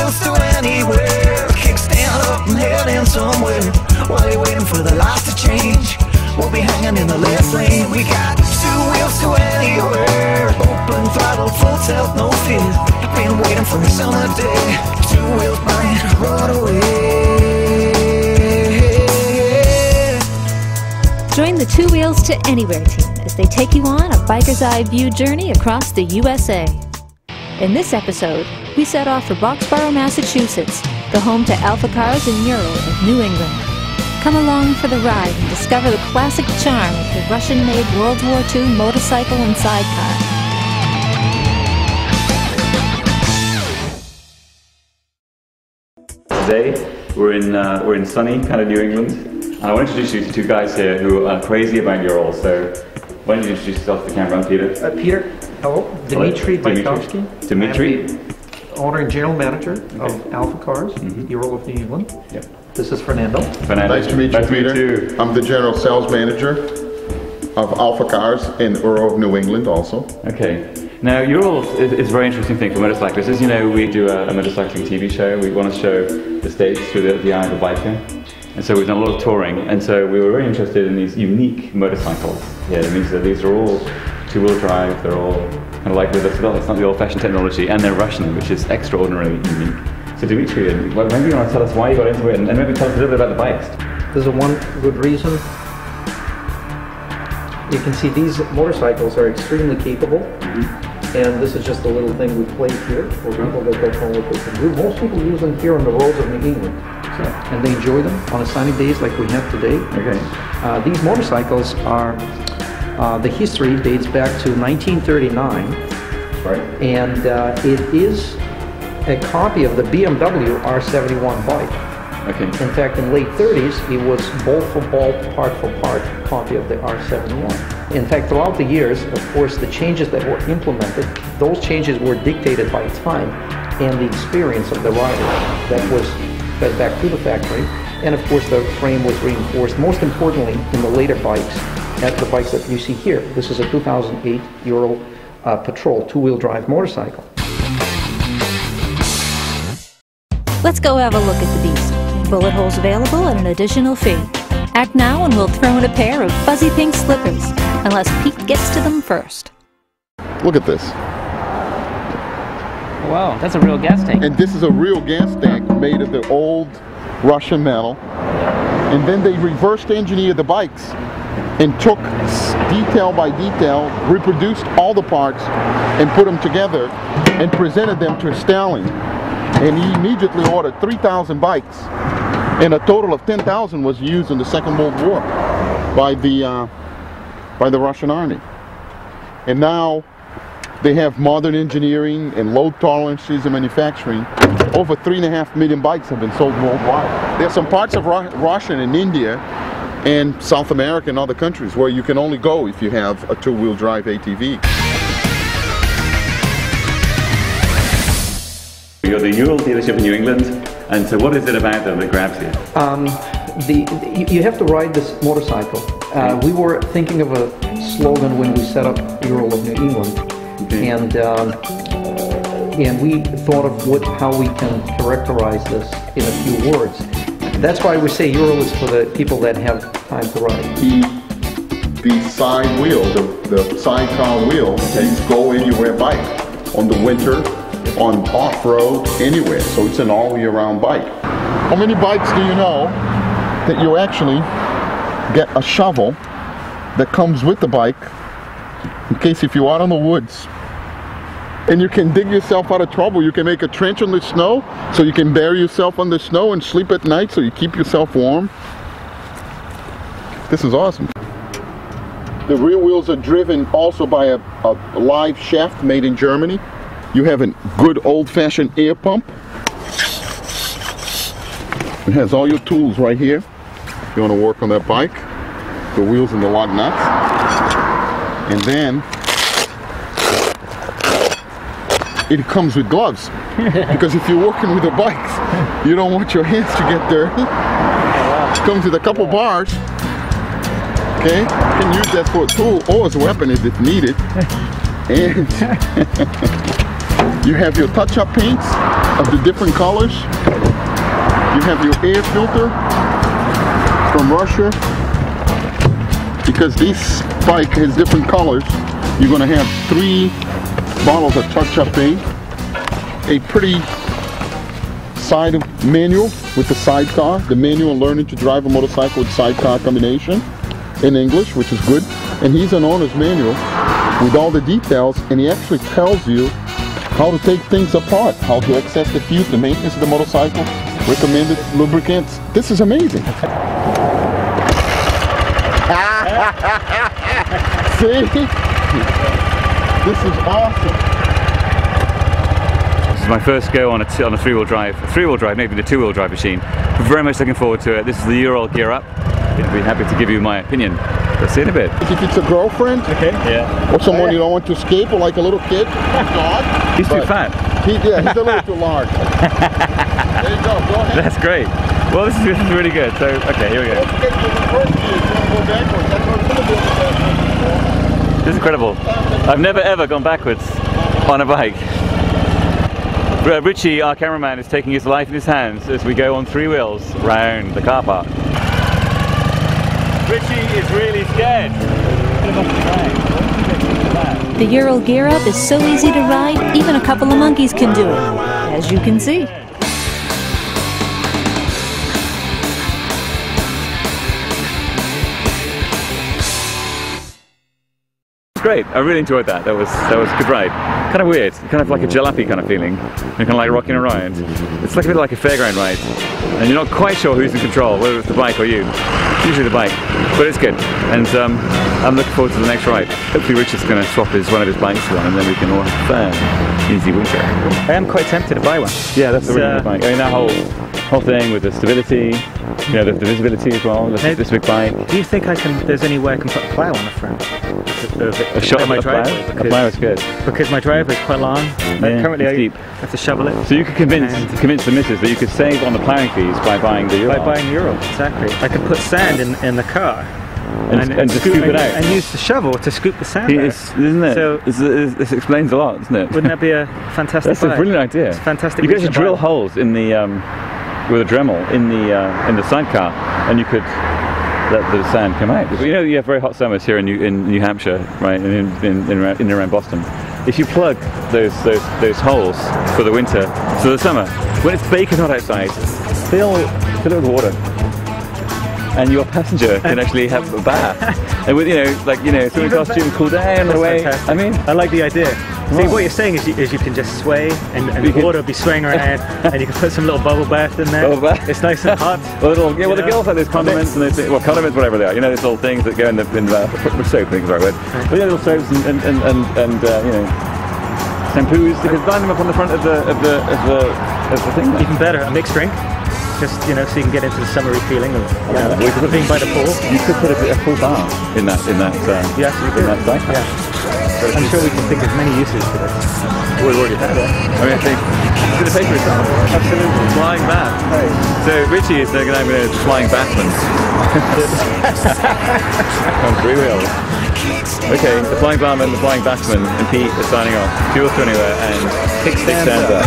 wheels to anywhere. Kickstand up and heading somewhere. While you're waiting for the lights to change, we'll be hanging in the left lane. We got two wheels to anywhere. Open throttle, full tilt, no fear. Been waiting for a summer day. Two wheels might run away. Join the Two Wheels to Anywhere team as they take you on a biker's eye view journey across the USA. In this episode, we set off for Boxborough, Massachusetts, the home to Alpha Cars and Ural of New England. Come along for the ride and discover the classic charm of the Russian-made World War II motorcycle and sidecar. Today, we're in sunny kind of New England. And I want to introduce you to two guys here who are crazy about Ural. So, why don't you introduce yourself to the camera, Peter? Peter, hello. Dmitry Baikovsky. Dmitry. I'm the owner and general manager of Alpha Cars, Ural of New England. Yep. This is Fernando. Nice to meet you, Peter. I'm the general sales manager of Alpha Cars in Ural of New England also. Okay. Now, Ural is a very interesting thing for motorcyclists. As you know, we do a motorcycling TV show. We want to show the States through the eye of a biker. And so we've done a lot of touring, and so we were very interested in these unique motorcycles. Yeah, these are all two-wheel drive, they're all kind of like it's not the old-fashioned technology, and they're Russian, which is extraordinarily unique. So Dmitry, maybe you want to tell us why you got into it, and maybe tell us a little bit about the bikes. There's one good reason. You can see these motorcycles are extremely capable, and this is just a little thing we play here for people that don't know what they can do. Most people use them here on the roads of New England. And they enjoy them on a sunny days like we have today. Okay. These motorcycles are, the history dates back to 1939. Right. And it is a copy of the BMW R71 bike. Okay. In fact, in late 30s, it was bolt for bolt, part for part copy of the R71. In fact, throughout the years, of course, the changes that were implemented, those changes were dictated by time and the experience of the rider that was fed back to the factory, and of course the frame was reinforced, most importantly in the later bikes, at the bikes that you see here. This is a 2008 Ural Patrol two-wheel drive motorcycle. Let's go have a look at the beast. Bullet holes available at an additional fee. Act now and we'll throw in a pair of fuzzy pink slippers, unless Pete gets to them first. Look at this. Wow, that's a real gas tank. And this is a real gas tank made of the old Russian metal. And then they reversed engineered the bikes and took detail by detail, reproduced all the parts and put them together and presented them to Stalin. And he immediately ordered 3,000 bikes. And a total of 10,000 was used in the Second World War by the Russian army. And now they have modern engineering and low tolerances in manufacturing. Over 3.5 million bikes have been sold worldwide. There are some parts of Russia and India and South America and other countries where you can only go if you have a two-wheel drive ATV. You're the Ural dealership in New England, and so what is it about them that grabs you? You have to ride this motorcycle. We were thinking of a slogan when we set up Ural of New England. Okay. And we thought of how we can characterize this in a few words. That's why we say Ural is for the people that have time to ride. The side wheel, the sidecar wheel, these go anywhere bike. On the winter, on off-road, anywhere. So it's an all-year-round bike. How many bikes do you know that you actually get a shovel that comes with the bike in case if you're out in the woods and you can dig yourself out of trouble? You can make a trench on the snow so you can bury yourself on the snow and sleep at night so you keep yourself warm. This is awesome. The rear wheels are driven also by a live shaft made in Germany. You have a good old-fashioned air pump. It has all your tools right here. If you want to work on that bike, the wheels and the lug nuts. And then it comes with gloves. Because if you're working with a bike, you don't want your hands to get dirty. It comes with a couple bars. Okay, you can use that for a tool or as a weapon if needed. And You have your touch-up paints of the different colors. You have your air filter from Russia. Because this bike has different colors, you're going to have 3 bottles of touch-up paint, a pretty side manual with the sidecar, the manual learning to drive a motorcycle with sidecar combination in English, which is good. And he's an owner's manual with all the details, and he actually tells you how to take things apart, how to access the fuse, the maintenance of the motorcycle, recommended lubricants. This is amazing. See? This is awesome. This is my first go on a 3-wheel drive, maybe the 2-wheel drive machine. Very much looking forward to it. This is the Ural Gear Up. I'd be happy to give you my opinion. Let's see in a bit. If it's a girlfriend, okay, yeah, or someone you don't want to escape, or like a little kid, dog. He's too fat. He's a little too large. There you go. Go ahead. That's great. Well, this is really good. So, okay, here we go. Don't forget to reverse gear if you want to go backwards. That's what it's going to do. This is incredible. I've never ever gone backwards on a bike. Richie, our cameraman, is taking his life in his hands as we go on 3 wheels round the car park. Richie is really scared. The Ural Gear Up is so easy to ride, even a couple of monkeys can do it, as you can see. Great, I really enjoyed that. That was a good ride. Kind of weird, kind of like a jalopy kind of feeling. You're kind of like rocking around. It's like a bit like a fairground ride, and you're not quite sure who's in control, whether it's the bike or you. Usually the bike, but it's good. And I'm looking forward to the next ride. Hopefully Richard's going to swap one of his bikes for one, and then we can all have fun. Easy winter. I am quite tempted to buy one. Yeah, that's a really good bike. I mean, that whole thing with the stability, you know, the visibility as well. This big bike. Do you think there's any way I can put a plough on the front? A shot of my driveway? A plough is good. Because my driveway is quite long. Yeah, currently I deep. have to shovel it. So you could convince the missus that you could save on the ploughing fees by buying the Ural. By buying the Ural, exactly. I could put sand in the car. And just scoop it out. And use the shovel to scoop the sand out. Isn't it? So, this explains a lot, doesn't it? Wouldn't that be a fantastic That's a brilliant idea. It's fantastic. You could actually drill holes in the with a Dremel in the sidecar, and you could let the sand come out. You know, you have very hot summers here in New Hampshire, right, and in and around Boston. If you plug those holes for the winter, so the summer, when it's baking hot outside, fill it with water, and your passenger can actually have a bath. And with swimming costume, cool down the way. Fantastic. I mean, I like the idea. See, what you're saying is you can just sway, and the water will be swaying around, and you can put some little bubble bath in there. Bubble bath. It's nice and hot. The girls have those condiments, and condiments, whatever they are. You know, those little things that go in the soap. I think is the right word. But yeah, little soaps and shampoos. You can line them up on the front of the thing. Even better, a mixed drink. Just, so you can get into the summery feeling of being by the pool. You could put a full bar in that yes, you could. In that bike. Yeah. I'm sure we can think of many uses for this. We've already had it. I mean, I think it's going to pay for itself. Absolutely. Flying bath. Right. So Richie is going to be flying bathman on 3 wheels. Okay, the flying barman, the flying batsman, and Pete is signing off. Fuel to anywhere and kickstand up.